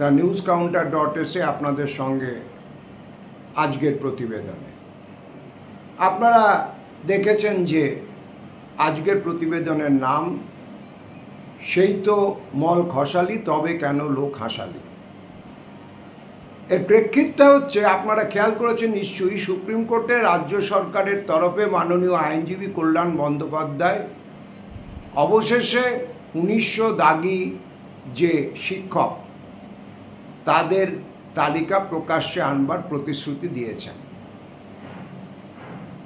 The news কাউন্টার.এসে আপনাদের সঙ্গে আজকের প্রতিবেদনে। আপনারা দেখেছেন যে আজকের প্রতিবেদনের নাম সেই তো মল খসালি, তবে কেন লোক হাসালি। এর প্রেক্ষিতটা হচ্ছে, আপনারা খেয়াল করেছেন নিশ্চয়ই, সুপ্রিম কোর্টে রাজ্য সরকারের তরফে মাননীয় আইনজীবী কল্যাণ বন্দ্যোপাধ্যায় অবশেষে 1900 দাগি যে শিক্ষক তাদের তালিকা প্রকাশ্যে আনবার প্রতিশ্রুতি দিয়েছেন।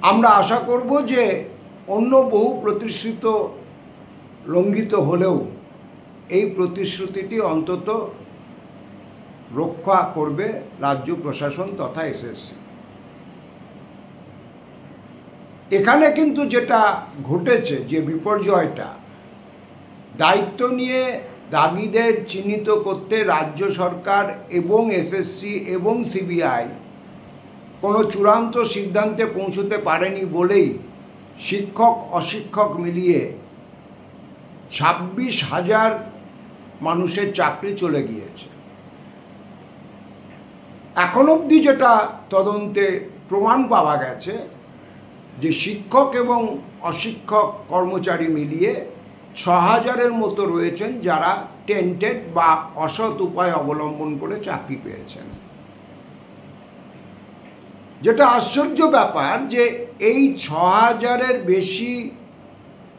আমরা আশা করব যে অন্য বহু প্রতিশ্রুতি লঙ্ঘিত হলেও এই প্রতিশ্রুতিটি অন্তত রক্ষা করবে রাজ্য প্রশাসন তথা এসএসসি। এখানে কিন্তু যেটা ঘটেছে, যে বিপর্যয়টা, দায়িত্ব নিয়ে দাগিদের চিহ্নিত করতে রাজ্য সরকার এবং এসএসসি এবং সিবিআই কোনো চূড়ান্ত সিদ্ধান্তে পৌঁছতে পারেনি বলেই শিক্ষক অশিক্ষক মিলিয়ে 26,000 মানুষের চাকরি চলে গিয়েছে। এখন অবধি যেটা তদন্তে প্রমাণ পাওয়া গেছে যে শিক্ষক এবং অশিক্ষক কর্মচারী মিলিয়ে 6,000-এর মতো রয়েছেন যারা টেন্টেড বা অসৎ উপায় অবলম্বন করে চাকরি পেয়েছেন। যেটা আশ্চর্য ব্যাপার যে এই 6,000-এর বেশি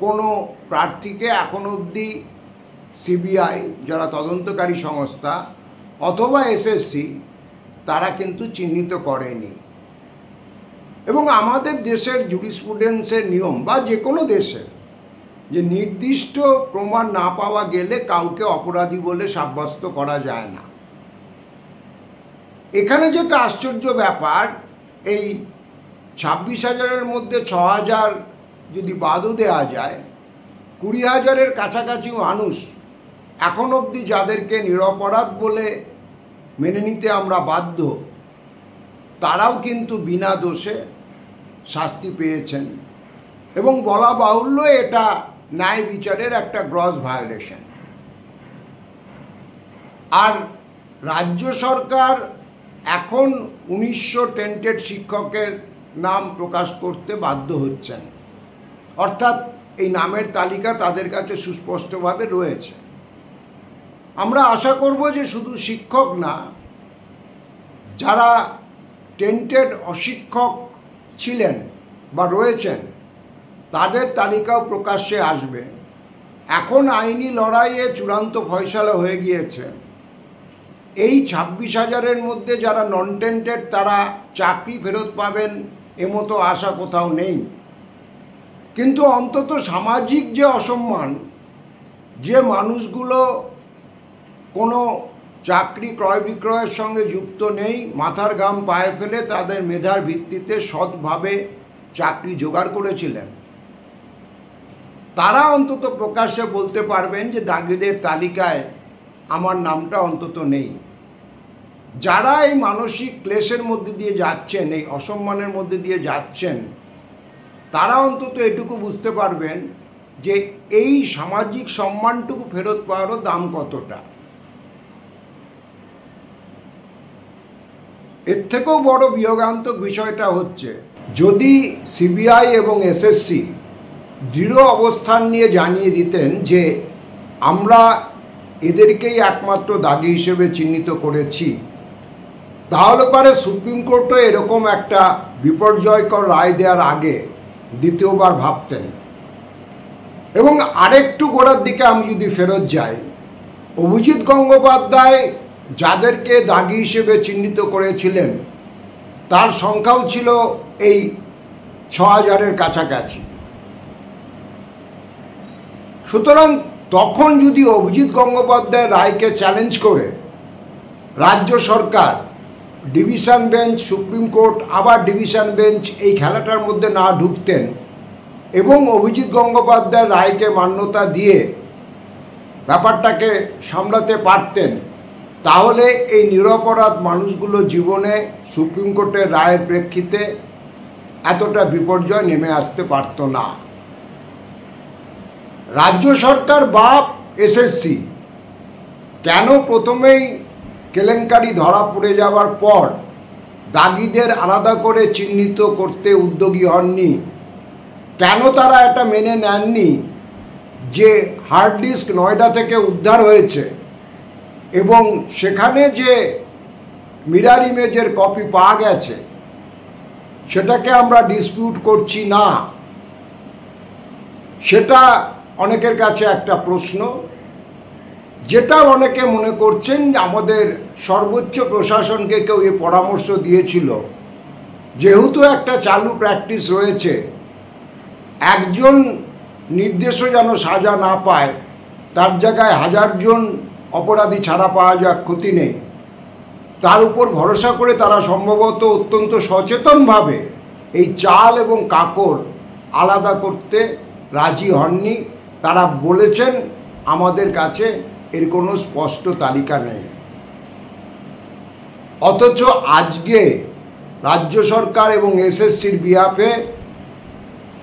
কোনো প্রার্থীকে এখন অবধি সিবিআই, যারা তদন্তকারী সংস্থা, অথবা এসএসসি তারা কিন্তু চিহ্নিত করেনি। এবং আমাদের দেশের জুরিসপ্রুডেন্সের নিয়ম, বা যে কোনো দেশের, যে নির্দিষ্ট প্রমাণ না পাওয়া গেলে কাউকে অপরাধী বলে সাব্যস্ত করা যায় না। এখানে যেটা আশ্চর্য ব্যাপার, এই 26,000-এর মধ্যে 6,000 যদি বাদও দেওয়া যায়, 20,000-এর কাছাকাছি মানুষ এখন অবধি যাদেরকে নিরপরাধ বলে মেনে নিতে আমরা বাধ্য, তারাও কিন্তু বিনা দোষে শাস্তি পেয়েছেন। এবং বলা বাহুল্য, এটা ন্যায় বিচারের একটা গ্রস ভায়োলেশন। আর রাজ্য সরকার এখন 1900 টেন্টেড শিক্ষকের নাম প্রকাশ করতে বাধ্য হচ্ছেন, অর্থাৎ এই নামের তালিকা তাদের কাছে সুস্পষ্টভাবে রয়েছে। আমরা আশা করব যে শুধু শিক্ষক না, যারা টেন্টেড অশিক্ষক ছিলেন বা রয়েছেন তাদের তালিকাও প্রকাশ্যে আসবে। এখন আইনি লড়াইয়ে চূড়ান্ত ফয়সালা হয়ে গিয়েছে। এই 26,000-এর মধ্যে যারা নন টেন্টেড তারা চাকরি ফেরত পাবেন এমতো আশা কোথাও নেই। কিন্তু অন্তত সামাজিক যে অসম্মান, যে মানুষগুলো কোনো চাকরি ক্রয় বিক্রয়ের সঙ্গে যুক্ত নেই, মাথার ঘাম পায়ে ফেলে তাদের মেধার ভিত্তিতে সৎভাবে চাকরি জোগাড় করেছিলেন, তারা অন্তত প্রকাশ্যে বলতে পারবেন যে দাগিদের তালিকায় আমার নামটা অন্তত নেই। যারা এই মানসিক ক্লেশের মধ্যে দিয়ে যাচ্ছেন, এই অসম্মানের মধ্যে দিয়ে যাচ্ছেন, তারা অন্তত এটুকু বুঝতে পারবেন যে এই সামাজিক সম্মানটুকু ফেরত পাওয়ারও দাম কতটা। এর থেকেও বড় বিয়োগান্তক বিষয়টা হচ্ছে, যদি সিবিআই এবং এসএসসি দৃঢ় অবস্থান নিয়ে জানিয়ে দিতেন যে আমরা এদেরকেই একমাত্র দাগি হিসেবে চিহ্নিত করেছি, তাহলে পরে সুপ্রিম কোর্টও এরকম একটা বিপর্যয়কর রায় দেওয়ার আগে দ্বিতীয়বার ভাবতেন। এবং আরেকটু গোড়ার দিকে আমি যদি ফেরত যাই, অভিজিৎ গঙ্গোপাধ্যায় যাদেরকে দাগি হিসেবে চিহ্নিত করেছিলেন তার সংখ্যাও ছিল এই 6,000-এর কাছাকাছি। সুতরাং তখন যদি অভিজিৎ গঙ্গোপাধ্যায়ের রায়কে চ্যালেঞ্জ করে রাজ্য সরকার, ডিভিশন বেঞ্চ, সুপ্রিম কোর্ট, আবার ডিভিশন বেঞ্চ এই খেলাটার মধ্যে না ঢুকতেন এবং অভিজিৎ গঙ্গোপাধ্যায়ের রায়কে মান্যতা দিয়ে ব্যাপারটাকে সামলাতে পারতেন, তাহলে এই নিরপরাধ মানুষগুলো জীবনে সুপ্রিম কোর্টের রায়ের প্রেক্ষিতে এতটা বিপর্যয় নেমে আসতে পারত না। রাজ্য সরকার বা এসএসসি কেন প্রথমেই কেলেঙ্কারি ধরা পড়ে যাওয়ার পর দাগিদের আলাদা করে চিহ্নিত করতে উদ্যোগী হননি? কেন তারা এটা মেনে নেননি যে হার্ড ডিস্ক নয়ডা থেকে উদ্ধার হয়েছে এবং সেখানে যে মিরার ইমেজের কপি পাওয়া গেছে সেটাকে আমরা ডিসপিউট করছি না? সেটা অনেকের কাছে একটা প্রশ্ন, যেটা অনেকে মনে করছেন আমাদের সর্বোচ্চ প্রশাসনকে কেউ এই পরামর্শ দিয়েছিল, যেহেতু একটা চালু প্র্যাকটিস রয়েছে, একজন নির্দেশও যেন সাজা না পায়, তার জায়গায় 1000 জন অপরাধী ছাড়া পাওয়া যাক, ক্ষতি নেই, তার উপর ভরসা করে তারা সম্ভবত অত্যন্ত সচেতনভাবে এই চাল এবং কাকর আলাদা করতে রাজি হননি। তারা বলেছেন আমাদের কাছে এর কোনো স্পষ্ট তালিকা নেই। অথচ আজকে রাজ্য সরকার এবং এসএসসির বিহাফে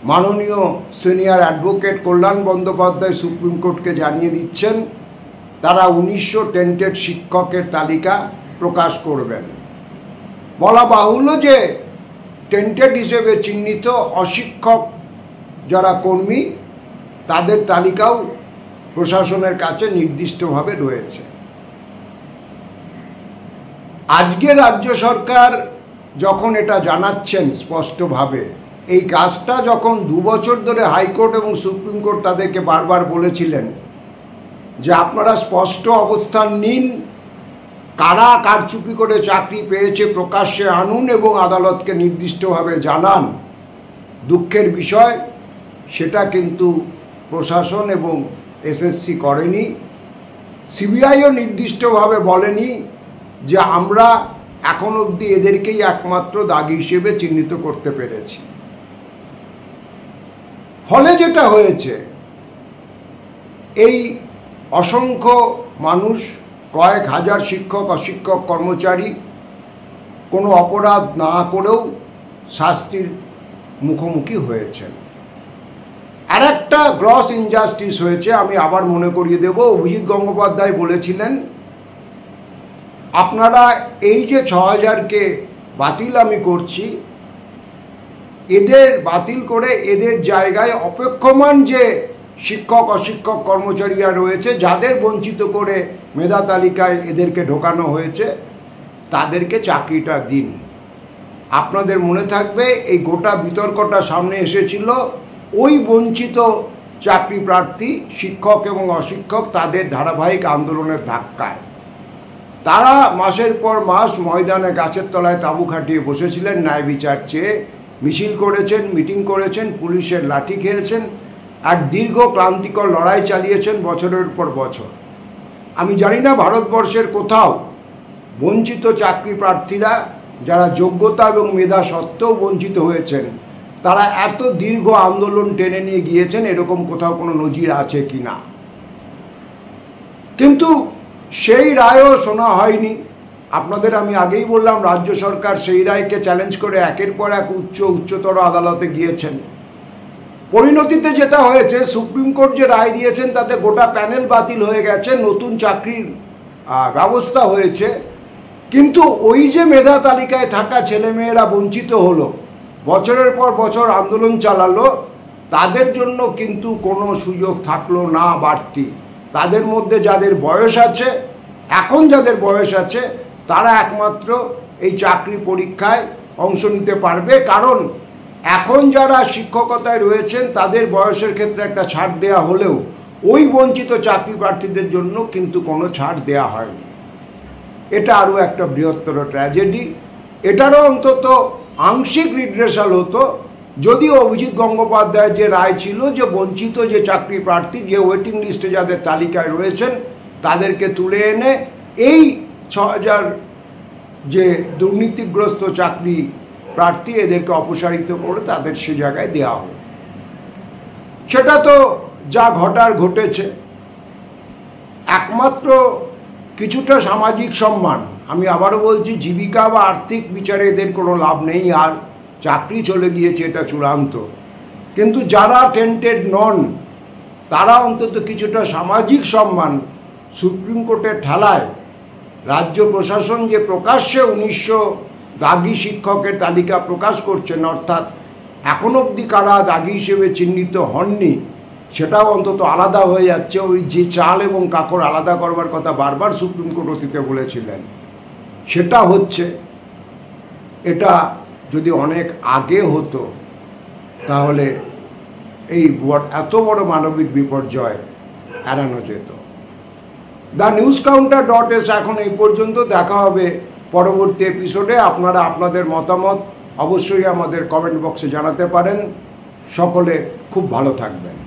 মাননীয় সিনিয়র অ্যাডভোকেট কল্যাণ বন্দ্যোপাধ্যায় সুপ্রিম কোর্টকে জানিয়ে দিচ্ছেন তারা 1900 টেন্টেড শিক্ষকের তালিকা প্রকাশ করবেন। বলা বাহুল্য যে টেন্টেড হিসেবে চিহ্নিত অশিক্ষক যারা কর্মী তাদের তালিকাও প্রশাসনের কাছে নির্দিষ্টভাবে রয়েছে। আজকে রাজ্য সরকার যখন এটা জানাচ্ছেন স্পষ্টভাবে, এই কাজটা যখন 2 বছর ধরে হাইকোর্ট এবং সুপ্রিম কোর্ট তাদেরকে বারবার বলেছিলেন যে আপনারা স্পষ্ট অবস্থান নিন, কারা কারচুপি করে চাকরি পেয়েছে প্রকাশ্যে আনুন এবং আদালতকে নির্দিষ্টভাবে জানান, দুঃখের বিষয় সেটা কিন্তু প্রশাসন এবং এসএসসি করেনি। সিবিআইও নির্দিষ্টভাবে বলেনি যে আমরা এখন অবধি এদেরকেই একমাত্র দাগী হিসেবে চিহ্নিত করতে পেরেছি। ফলে যেটা হয়েছে, এই অসংখ্য মানুষ, কয়েক হাজার শিক্ষক অশিক্ষক কর্মচারী কোনো অপরাধ না করেও শাস্তির মুখোমুখি হয়েছেন। আর একটা গ্রস ইনজাস্টিস হয়েছে, আমি আবার মনে করিয়ে দেব, অভিজিৎ গঙ্গোপাধ্যায় বলেছিলেন আপনারা এই যে 6000কে বাতিল আমি করছি, এদের বাতিল করে এদের জায়গায় অপেক্ষমান যে শিক্ষক অশিক্ষক কর্মচারীরা রয়েছে, যাদের বঞ্চিত করে মেধা তালিকায় এদেরকে ঢোকানো হয়েছে, তাদেরকে চাকরিটা দিন। আপনাদের মনে থাকবে এই গোটা বিতর্কটা সামনে এসেছিল ওই বঞ্চিত চাকরি প্রার্থী শিক্ষক এবং অশিক্ষক তাদের ধারাবাহিক আন্দোলনের ধাক্কায়। তারা মাসের পর মাস ময়দানে গাছের তলায় তাঁবু খাটিয়ে বসেছিলেন, ন্যায় বিচার চেয়ে মিছিল করেছেন, মিটিং করেছেন, পুলিশের লাঠি খেয়েছেন, এক দীর্ঘ ক্লান্তিকর লড়াই চালিয়েছেন বছরের পর বছর। আমি জানি না ভারতবর্ষের কোথাও বঞ্চিত চাকরি প্রার্থীরা যারা যোগ্যতা এবং মেধা সত্ত্বেও বঞ্চিত হয়েছেন, তারা এত দীর্ঘ আন্দোলন টেনে নিয়ে গিয়েছেন, এরকম কোথাও কোনো নজির আছে কি না। কিন্তু সেই রায়ও শোনা হয়নি। আপনাদের আমি আগেই বললাম, রাজ্য সরকার সেই রায়কে চ্যালেঞ্জ করে একের পর এক উচ্চতর আদালতে গিয়েছেন। পরিণতিতে যেটা হয়েছে, সুপ্রিম কোর্ট যে রায় দিয়েছেন তাতে গোটা প্যানেল বাতিল হয়ে গেছে, নতুন চাকরির ব্যবস্থা হয়েছে। কিন্তু ওই যে মেধা তালিকায় থাকা ছেলেমেয়েরা বঞ্চিত হলো, বছরের পর বছর আন্দোলন চালালো, তাদের জন্য কিন্তু কোনো সুযোগ থাকলো না বাড়তি। তাদের মধ্যে যাদের বয়স আছে, এখন যাদের বয়স আছে, তারা একমাত্র এই চাকরি পরীক্ষায় অংশ নিতে পারবে। কারণ এখন যারা শিক্ষকতায় রয়েছেন তাদের বয়সের ক্ষেত্রে একটা ছাড় দেয়া হলেও ওই বঞ্চিত চাকরি প্রার্থীদের জন্য কিন্তু কোনো ছাড় দেয়া হয়নি। এটা আরও একটা বৃহত্তর ট্র্যাজেডি। এটারও অন্তত আংশিক রিড্রেসাল হতো যদি অভিজিৎ গঙ্গোপাধ্যায়ের যে রায় ছিল যে বঞ্চিত যে চাকরি প্রার্থী, যে ওয়েটিং লিস্টে যাদের তালিকায় রয়েছেন, তাদেরকে তুলে এনে এই 6000 যে দুর্নীতিগ্রস্ত চাকরি প্রার্থী, এদেরকে অপসারিত করে তাদের সে জায়গায় দেওয়া হবে। সেটা তো যা ঘটার ঘটেছে। একমাত্র কিছুটা সামাজিক সম্মান, আমি আবারও বলছি, জীবিকা বা আর্থিক বিচারে এদের কোনো লাভ নেই, আর চাকরি চলে গিয়েছে, এটা চূড়ান্ত। কিন্তু যারা টেন্টেড নন, তারা অন্তত কিছুটা সামাজিক সম্মান সুপ্রিম কোর্টের ঠেলায় রাজ্য প্রশাসন যে প্রকাশ্যে 1900 দাগি শিক্ষকের তালিকা প্রকাশ করছেন, অর্থাৎ এখন অবধি কারা দাগি হিসেবে চিহ্নিত হননি সেটাও অন্তত আলাদা হয়ে যাচ্ছে। ওই যে চাল এবং কাকড় আলাদা করবার কথা বারবার সুপ্রিম কোর্ট অতীতে বলেছিলেন, সেটা হচ্ছে। এটা যদি অনেক আগে হতো তাহলে এই এত বড় মানবিক বিপর্যয় এড়ানো যেত। TheNewsCounter.s এখন এই পর্যন্ত। দেখা হবে পরবর্তী এপিসোডে। আপনারা আপনাদের মতামত অবশ্যই আমাদের কমেন্ট বক্সে জানাতে পারেন। সকলে খুব ভালো থাকবেন।